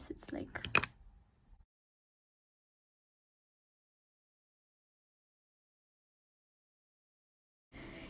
It's like...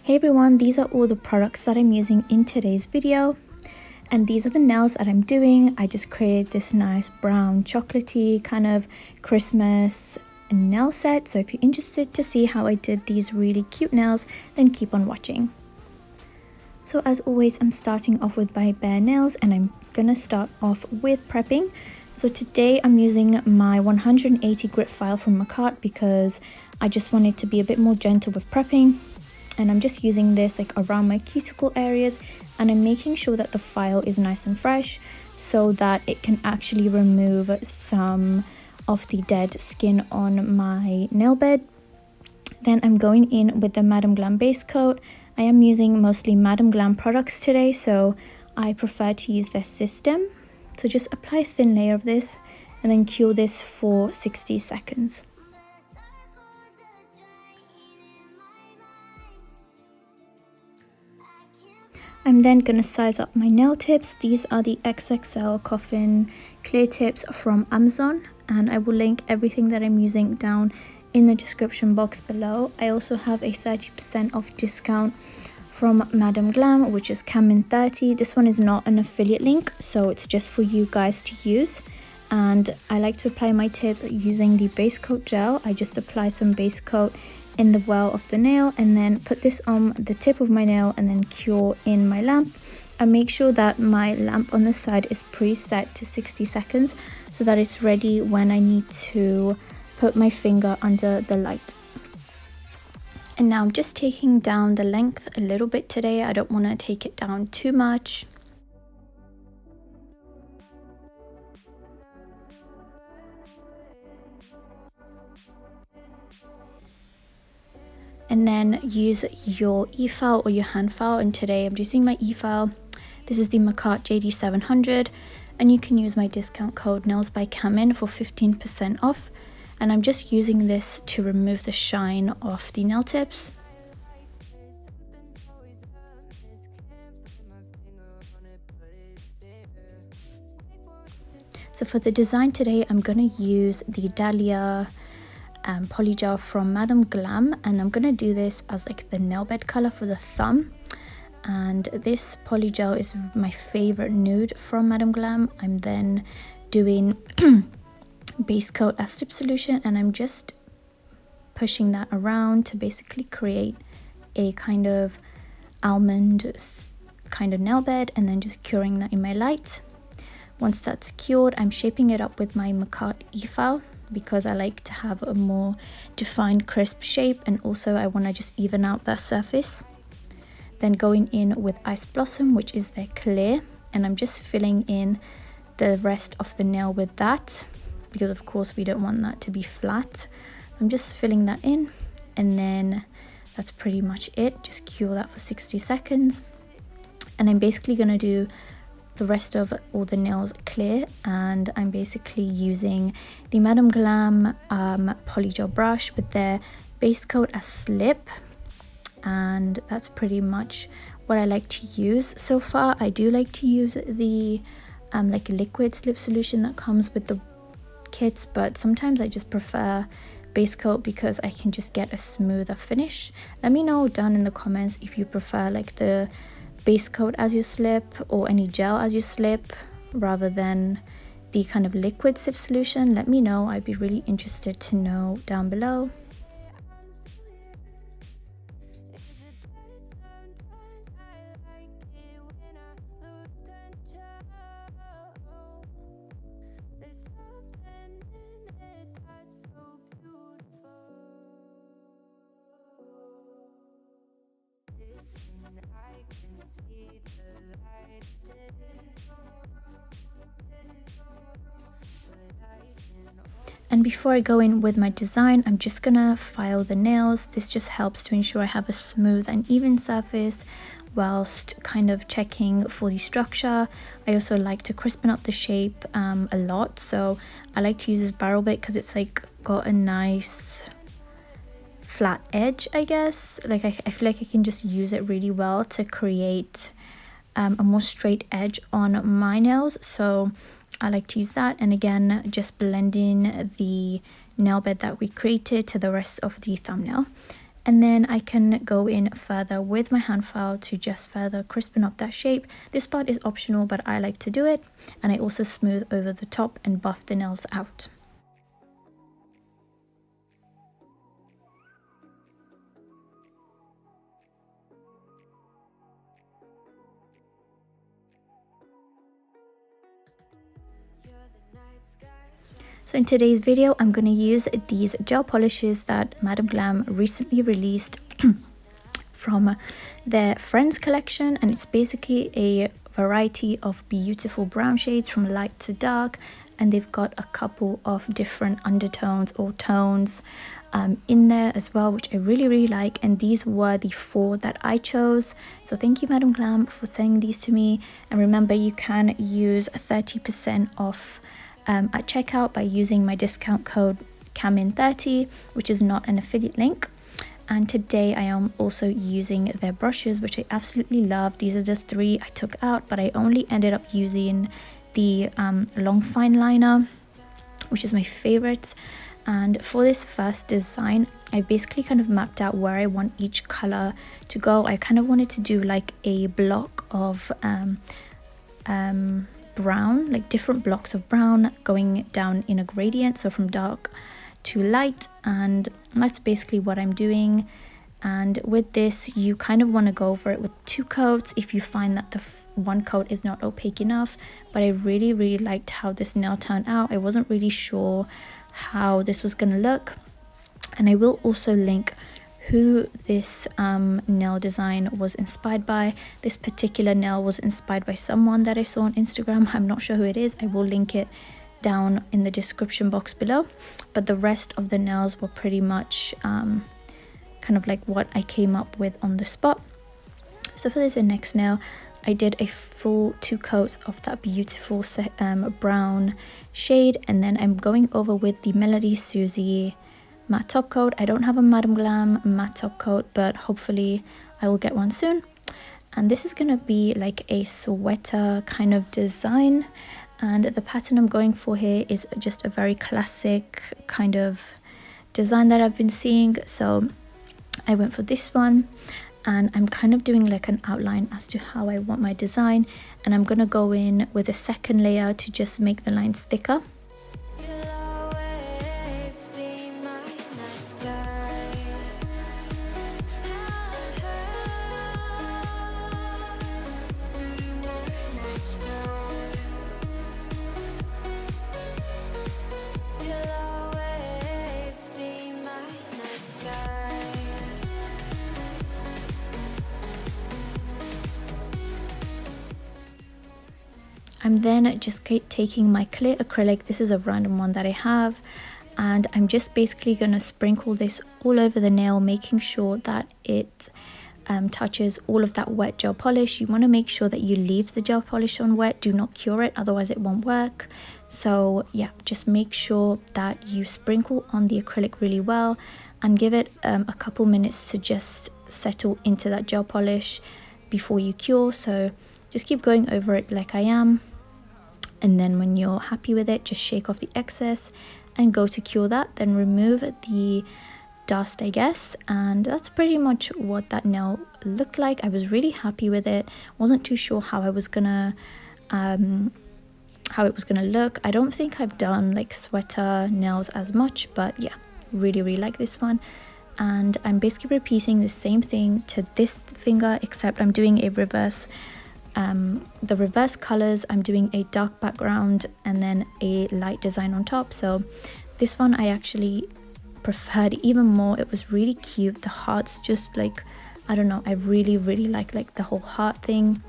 Hey everyone, these are all the products that I'm using in today's video, and these are the nails that I'm doing. I just created this nice brown chocolatey kind of Christmas nail set, so if you're interested to see how I did these really cute nails, then keep on watching. So as always, I'm starting off with my bare nails, and I'm gonna start off with prepping. So today I'm using my 180 grit file from makartt because I just wanted to be a bit more gentle with prepping. And I'm just using this like around my cuticle areas, and I'm making sure that the file is nice and fresh so that it can actually remove some of the dead skin on my nail bed. Then I'm going in with the Madam Glam base coat. I am using mostly Madam Glam products today, so I prefer to use their system. So just apply a thin layer of this and then cure this for 60 seconds. I'm then going to size up my nail tips. These are the XXL coffin clear tips from Amazon, and I will link everything that I'm using down in the description box below. I also have a 30% off discount from Madam Glam, which is Kamin 30. This one is not an affiliate link, so it's just for you guys to use. And I like to apply my tips using the base coat gel. I just apply some base coat in the well of the nail and then put this on the tip of my nail and then cure in my lamp. I make sure that my lamp on the side is preset to 60 seconds so that it's ready when I need to put my finger under the light. And now I'm just taking down the length a little bit today. I don't want to take it down too much. And then use your e-file or your hand file, and today I'm using my e-file. This is the makartt JD700, and you can use my discount code nailedbyk for 15% off. And I'm just using this to remove the shine off the nail tips. So for the design today, I'm going to use the Dahlia polygel from Madam Glam, and I'm going to do this as like the nail bed color for the thumb. And this polygel is my favorite nude from Madam Glam. I'm then doing base coat as tip solution, and I'm just pushing that around to basically create a kind of almond kind of nail bed, and then just curing that in my light. Once that's cured, I'm shaping it up with my makartt e-file because I like to have a more defined crisp shape, and also I want to just even out that surface. Then going in with Ice Blossom, which is their clear, and I'm just filling in the rest of the nail with that because of course we don't want that to be flat. I'm just filling that in, and then that's pretty much it. Just cure that for 60 seconds, and I'm basically going to do the rest of all the nails clear. And I'm basically using the Madam Glam polygel brush with their base coat as slip, and that's pretty much what I like to use so far. I do like to use the like liquid slip solution that comes with the kits, but sometimes I just prefer base coat because I can just get a smoother finish. Let me know down in the comments if you prefer like the base coat as your slip or any gel as your slip rather than the kind of liquid slip solution. Let me know, I'd be really interested to know down below. And before I go in with my design, I'm just gonna file the nails. This just helps to ensure I have a smooth and even surface whilst kind of checking for the structure. I also like to crispen up the shape a lot, so I like to use this barrel bit because it's like got a nice flat edge, I guess. Like I feel like I can just use it really well to create a more straight edge on my nails. So I like to use that, and again just blending the nail bed that we created to the rest of the thumbnail. And then I can go in further with my hand file to just further crispen up that shape. This part is optional, but I like to do it. And I also smooth over the top and buff the nails out. So in today's video, I'm going to use these gel polishes that Madam Glam recently released from their Friends collection, and it's basically a variety of beautiful brown shades from light to dark, and they've got a couple of different undertones or tones in there as well, which I really like, and these were the 4 that I chose. So thank you, Madam Glam, for sending these to me. And remember, you can use 30% off at checkout by using my discount code Kamin30, which is not an affiliate link. And today I am also using their brushes, which I absolutely love. These are the 3 I took out, but I only ended up using the long fine liner, which is my favorite. And for this first design, I basically kind of mapped out where I want each color to go. I kind of wanted to do like a block of brown, like different blocks of brown going down in a gradient, so from dark to light, and that's basically what I'm doing. And with this, you kind of want to go over it with 2 coats if you find that the one coat is not opaque enough. But I really liked how this nail turned out. I wasn't really sure how this was gonna look, and I will also link who this nail design was inspired by. This particular nail was inspired by someone that I saw on Instagram. I'm not sure who it is. I will link it down in the description box below, but the rest of the nails were pretty much kind of like what I came up with on the spot. So for this next nail, I did a full 2 coats of that beautiful brown shade, and then I'm going over with the Melody Susie matte top coat. I don't have a Madam Glam matte top coat, but hopefully I will get one soon. And this is gonna be like a sweater kind of design, and the pattern I'm going for here is just a very classic kind of design that I've been seeing, so I went for this one. And I'm kind of doing like an outline as to how I want my design, and I'm gonna go in with a second layer to just make the lines thicker. I'm then just taking my clear acrylic. This is a random one that I have, and I'm just basically going to sprinkle this all over the nail, making sure that it touches all of that wet gel polish. You want to make sure that you leave the gel polish on wet. Do not cure it, otherwise it won't work. So yeah, just make sure that you sprinkle on the acrylic really well and give it a couple minutes to just settle into that gel polish before you cure. So just keep going over it like I am. And then when you're happy with it, just shake off the excess and go to cure that. Then remove the dust, I guess. And that's pretty much what that nail looked like. I was really happy with it. Wasn't too sure how I was gonna how it was gonna look. I don't think I've done like sweater nails as much, but yeah, really like this one. And I'm basically repeating the same thing to this finger, except I'm doing a reverse. The reverse colors, I'm doing a dark background and then a light design on top. So this one I actually preferred even more. It was really cute. The hearts just like, I don't know, I really like the whole heart thing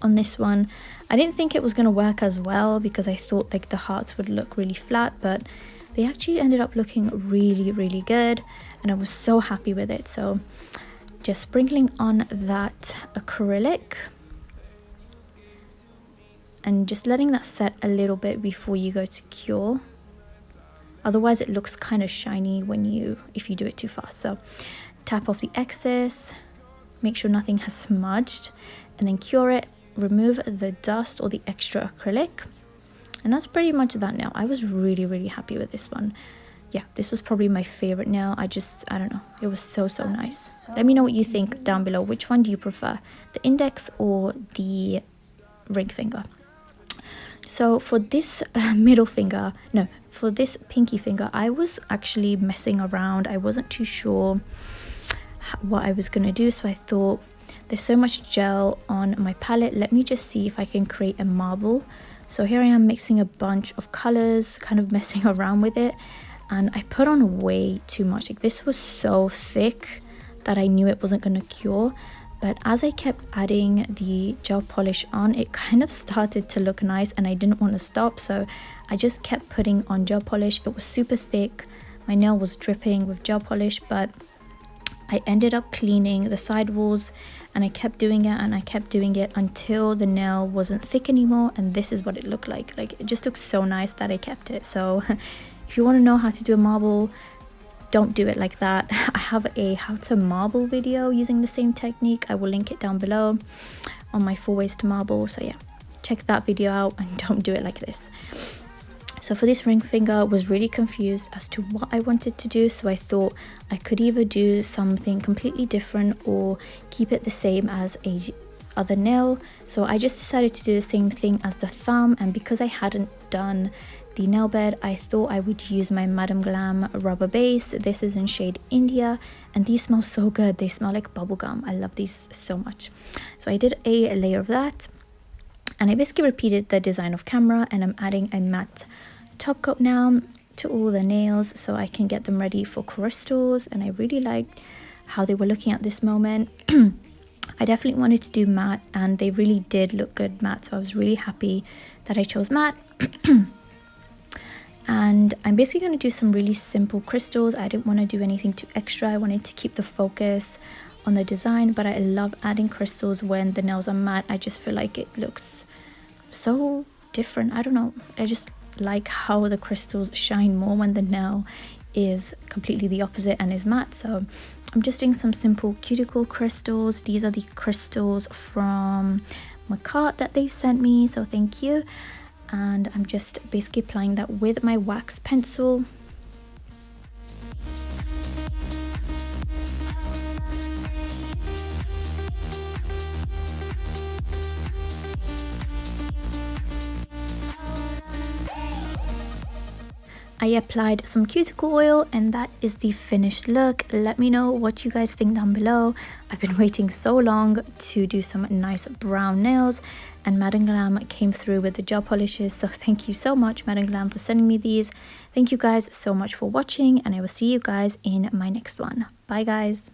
on this one. I didn't think it was going to work as well because I thought like the hearts would look really flat, but they actually ended up looking really good, and I was so happy with it. So just sprinkling on that acrylic and just letting that set a little bit before you go to cure. Otherwise it looks kind of shiny if you do it too fast. So tap off the excess, make sure nothing has smudged, and then cure it. Remove the dust or the extra acrylic, And that's pretty much that nail. I was really happy with this one. Yeah, this was probably my favorite nail. I don't know, it was so nice. Let me know what you think down below. Which one do you prefer, the index or the ring finger? So for this middle finger, no, for this pinky finger, I was actually messing around. I wasn't too sure what I was gonna do, so I thought, there's so much gel on my palette, let me just see if I can create a marble. So here I am mixing a bunch of colors, kind of messing around with it, and I put on way too much. Like, this was so thick that I knew it wasn't gonna cure. But as I kept adding the gel polish on, it kind of started to look nice, and I didn't want to stop, so I just kept putting on gel polish. It was super thick, my nail was dripping with gel polish, but I ended up cleaning the side walls, and I kept doing it and I kept doing it until the nail wasn't thick anymore, and this is what it looked like. Like, it just looked so nice that I kept it. So if you want to know how to do a marble, don't do it like that. I have a how to marble video using the same technique. I will link it down below on my 4 ways to marble. So yeah, check that video out and don't do it like this. So for this ring finger, I was really confused as to what I wanted to do. So I thought I could either do something completely different or keep it the same as a other nail. So I just decided to do the same thing as the thumb, and because I hadn't done the nail bed, I thought I would use my Madam Glam rubber base. This is in shade India, and these smell so good. They smell like bubblegum. I love these so much. So I did a layer of that, and I basically repeated the design of camera, and I'm adding a matte top coat now to all the nails so I can get them ready for crystals. And I really liked how they were looking at this moment. I definitely wanted to do matte, and they really did look good matte, so I was really happy that I chose matte. And I'm basically going to do some really simple crystals. I didn't want to do anything too extra. I wanted to keep the focus on the design, but I love adding crystals when the nails are matte. I just feel like it looks so different. I don't know, I just like how the crystals shine more when the nail is completely the opposite and is matte. So I'm just doing some simple cuticle crystals. These are the crystals from makartt that they've sent me, so thank you. And I'm just basically applying that with my wax pencil. I applied some cuticle oil, and that is the finished look. Let me know what you guys think down below. I've been waiting so long to do some nice brown nails, and Madam Glam came through with the gel polishes, so thank you so much, Madam Glam, for sending me these. Thank you guys so much for watching, and I will see you guys in my next one. Bye guys.